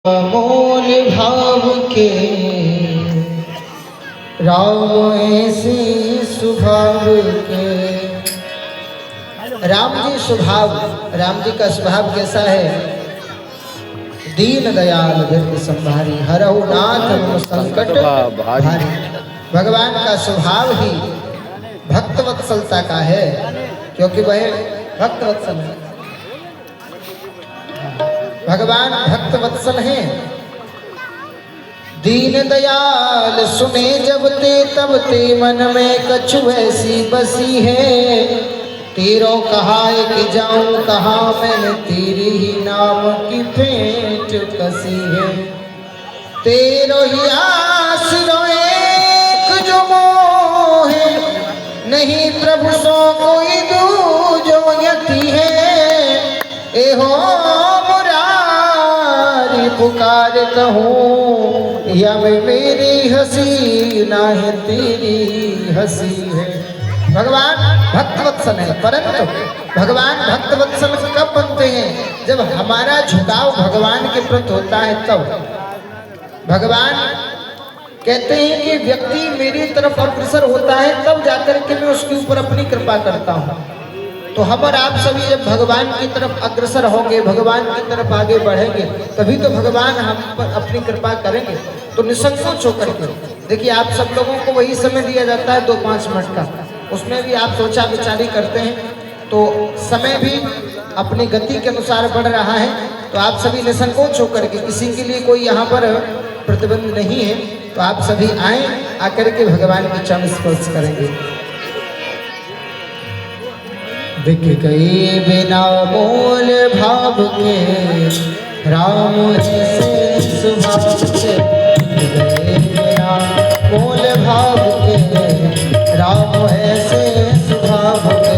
अमोल भाव के राम ऐसे स्वभाव के। राम जी स्वभाव, राम जी का स्वभाव कैसा है? दीन दयाल धृत संभारी, हरहु नाथ मम संकट भारी। भगवान का स्वभाव ही भक्तवत्सलता का है, क्योंकि वह भक्तवत्सल है। भगवान भक्तवत्सल हैं। दीन दयाल सुने जब ते तब ते मन में कछु ऐसी बसी है। तेरो कहाए कि जाऊं कहाँ मैंने तेरी ही नाम की भेंट कसी है। तेरो ही आसरो एक जो मोहे, नहीं प्रभु सो कोई दूजो यति है। एहो पुकार कहूँ या मैं मेरी हंसी ना है तेरी हंसी है। भगवान भक्तवत्सल है, परंतु भगवान भक्तवत्सल कब बनते हैं? जब हमारा झुकाव भगवान के प्रति होता है तब। भगवान कहते हैं कि व्यक्ति मेरी तरफ अग्रसर होता है तब जाकर के मैं उसके ऊपर अपनी कृपा करता हूँ। तो हम और आप सभी जब भगवान की तरफ अग्रसर होंगे, भगवान की तरफ आगे बढ़ेंगे, तभी तो भगवान हम पर अपनी कृपा करेंगे। तो निसंकोच होकर के देखिए, आप सब लोगों को वही समय दिया जाता है 2-5 मिनट का, उसमें भी आप सोचा विचारी करते हैं, तो समय भी अपनी गति के अनुसार बढ़ रहा है। तो आप सभी निसंकोच होकर के, किसी के लिए कोई यहाँ पर प्रतिबंध नहीं है, तो आप सभी आए, आकर के भगवान के चरण स्पर्श करेंगे। बिक गई बिना मोल भाव के राम ऐसे स्वभाव के। बिक गए बिना मोल भाव के राम ऐसे स्वभाव के।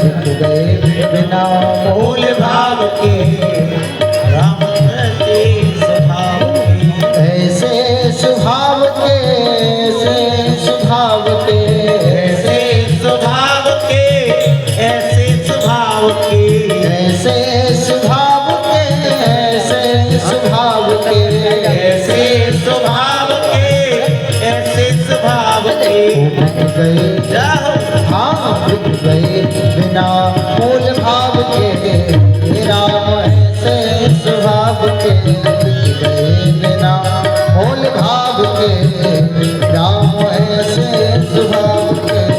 बिक गए बिना मोल भाव के राम ऐसे स्वभाव के। ऐसे स्वभाव के, ऐसे स्वभाव के, ऐसे स्वभाव के, ऐसे स्वभाव के, ऐसे स्वभाव के, ऐसे स्वभाव के, ऐसे स्वभाव के, ऐसे स्वभाव के। बिक गए, हाँ बिक गए बिना मूल भाव के राम ऐसे स्वभाव के। बिक गए बिना मूल भाव के राम ऐसे स्वभाव के।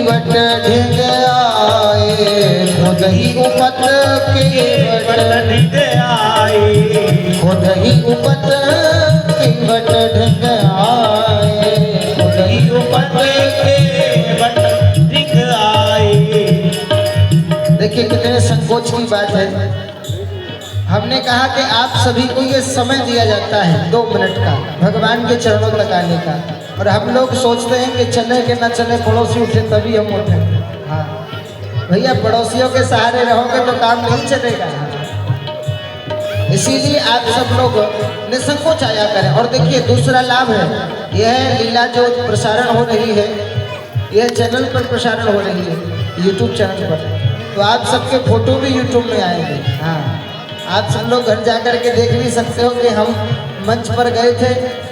वट ढिग आए, खुद ही उपत के वट ढिग आए, खुद ही उपत के वट ढिग आए, खुद ही उपत के वट ढिग आए। देखिए कितने संकोच की बात है। हमने कहा कि आप सभी को ये समय दिया जाता है 2 मिनट का भगवान के चरणों तक आने का, और हम लोग सोचते हैं कि चले कि न चले, पड़ोसी उठे तभी हम उठे। हाँ भैया, पड़ोसियों के सहारे रहोगे तो काम नहीं चलेगा। इसीलिए आप सब लोग निसंकोच आया करें। और देखिए दूसरा लाभ है, यह लीला जो प्रसारण हो रही है, यह चैनल पर प्रसारण हो रही है, यूट्यूब चैनल पर, तो आप सबके फोटो भी यूट्यूब में आएंगे। हाँ, आप सब लोग घर जाकर के देख भी सकते हो कि हम मंच पर गए थे,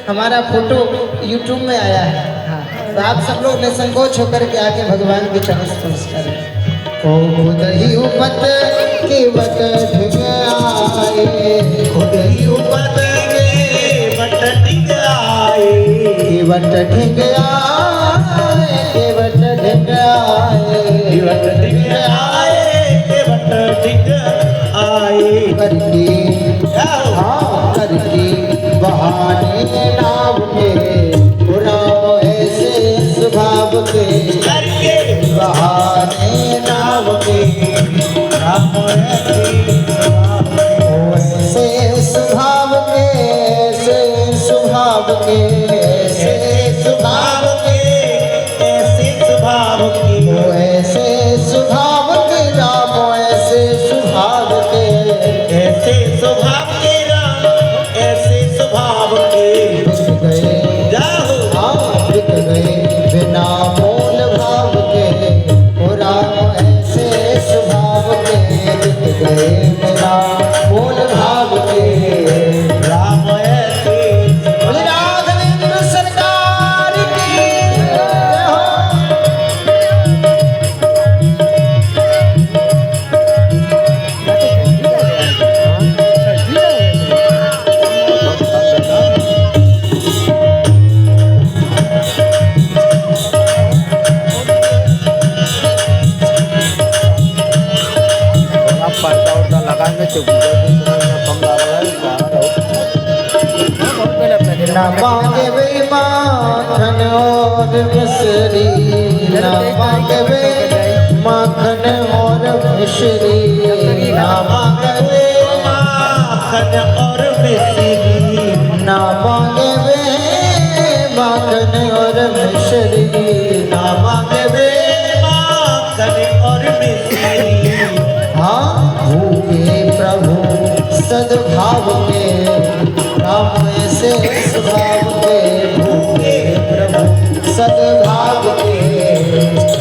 हमारा फोटो यूट्यूब में आया है। हाँ, तो आप सब लोग निसंकोच होकर के आके भगवान के चरण स्पर्श करें। ओ खुद ही उपत के वट ढिग आए, खुद ही उपत के वट ढिग आए, के वट ढिग आए, के वट ढिग आए, के वट ढिग आए, के वट ढिग आए। करके हाँ करके बहाने नाम के राम ऐसे स्वभाव के। करके बहाने नाम के राम ऐसे स्वभाव ना मांगे वे माखन और मिश्री, ना मांगे वे माखन और मिश्री, ना मांगे वे माखन और मिश्री, ना मांगे वे माखन और मिश्री, ना मांगे वे माखन और मिश्री। हाँ भूखे प्रभु सद्भाव के, राम ऐसे स्वभाव के, भूखे प्रभु सद्भाव के,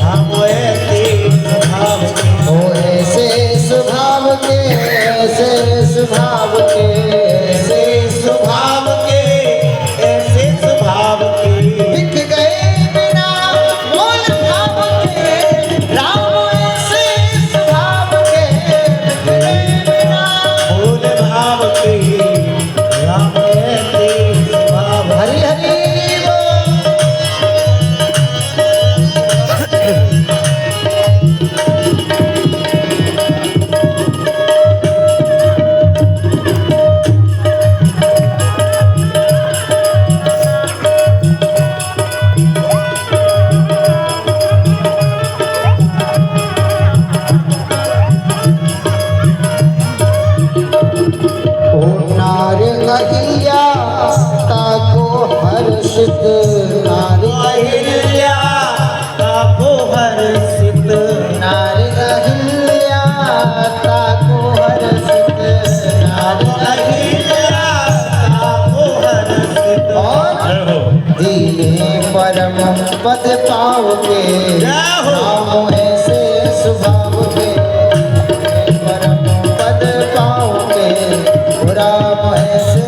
हम ऐसे स्वभाव के, ओ ऐसे स्वभाव के, ऐसे स्वभाव के, ऐसे स्वभाव के, ऐसे स्वभाव के। बिक गए बिना मोल भाव के, राम ऐसे स्वभाव के, बिक गए बिना मूल भाव के, राम ऐसे स्वभाव। हरि हरि बोल। ओ नार अहिल्या ताको हर्षित, नार अहिल्या ताको हर्षित, नार अहिल्या ताको हर्षित, नार अहिल्या ताको हर्षित। और दीने परम पद पाव के, जय हो। राम ऐसे स्वभाव के, परम पद पाव के, राम ऐसे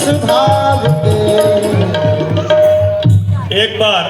स्वभाव के। एक बार